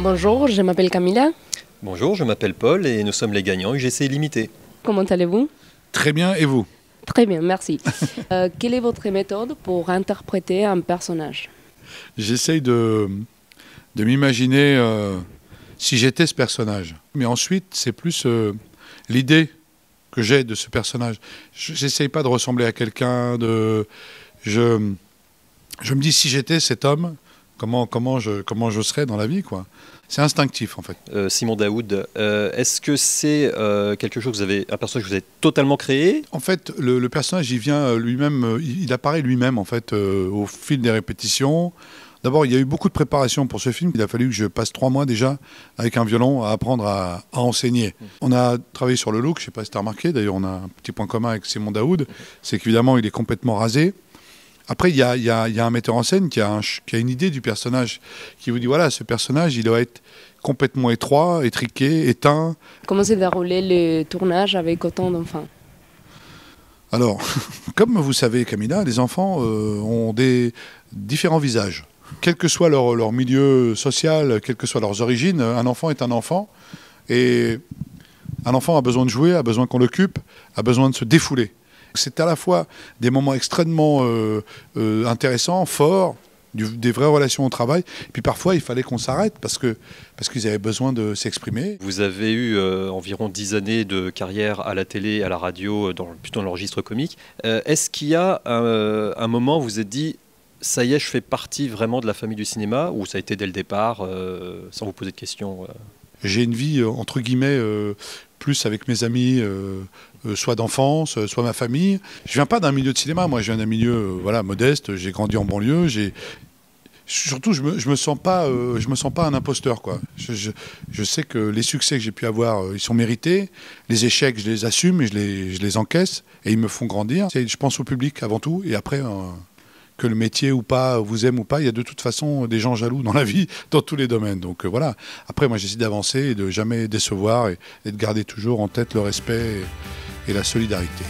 Bonjour, je m'appelle Camilla. Bonjour, je m'appelle Paul et nous sommes les gagnants UGC Illimité. Comment allez-vous? Très bien, et vous? Très bien, merci. Quelle est votre méthode pour interpréter un personnage? J'essaye de m'imaginer si j'étais ce personnage. Mais ensuite, c'est plus l'idée que j'ai de ce personnage. J'essaye pas de ressembler à quelqu'un. Je me dis, si j'étais cet homme, comment je serais dans la vie, quoi. C'est instinctif, en fait. Simon Daoud, est-ce que c'est quelque chose un personnage que vous avez totalement créé? En fait, le personnage, il vient lui-même, il apparaît lui-même, en fait, au fil des répétitions. D'abord, il y a eu beaucoup de préparation pour ce film. Il a fallu que je passe 3 mois déjà avec un violon à apprendre à enseigner. On a travaillé sur le look, je ne sais pas si tu as remarqué, d'ailleurs on a un petit point commun avec Simon Daoud, c'est qu'évidemment il est complètement rasé. Après, il y a un metteur en scène qui a une idée du personnage, qui vous dit, voilà, ce personnage, il doit être complètement étroit, étriqué, éteint. Comment s'est déroulé le tournage avec autant d'enfants? Alors, comme vous savez, Camilla, les enfants ont des différents visages. Quel que soit leur milieu social, quelles que soient leurs origines, un enfant est un enfant. Et un enfant a besoin de jouer, a besoin qu'on l'occupe, a besoin de se défouler. C'est à la fois des moments extrêmement intéressants, forts, des vraies relations au travail. Et puis parfois, il fallait qu'on s'arrête parce qu'ils avaient besoin de s'exprimer. Vous avez eu environ 10 années de carrière à la télé, à la radio, plutôt dans le registre comique. Est-ce qu'il y a un moment où vous vous êtes dit, ça y est, je fais partie vraiment de la famille du cinéma, ou ça a été dès le départ, sans vous poser de questions? J'ai une vie, entre guillemets, plus avec mes amis, soit d'enfance, soit ma famille. Je viens pas d'un milieu de cinéma, moi je viens d'un milieu voilà, modeste, j'ai grandi en banlieue, surtout je me sens pas un imposteur, quoi. Je sais que les succès que j'ai pu avoir, ils sont mérités, les échecs je les assume et je les encaisse et ils me font grandir. Je pense au public avant tout et après que le métier ou pas vous aime ou pas, il y a de toute façon des gens jaloux dans la vie, dans tous les domaines. Donc voilà. Après, moi, j'essaie d'avancer et de jamais décevoir et de garder toujours en tête le respect et la solidarité.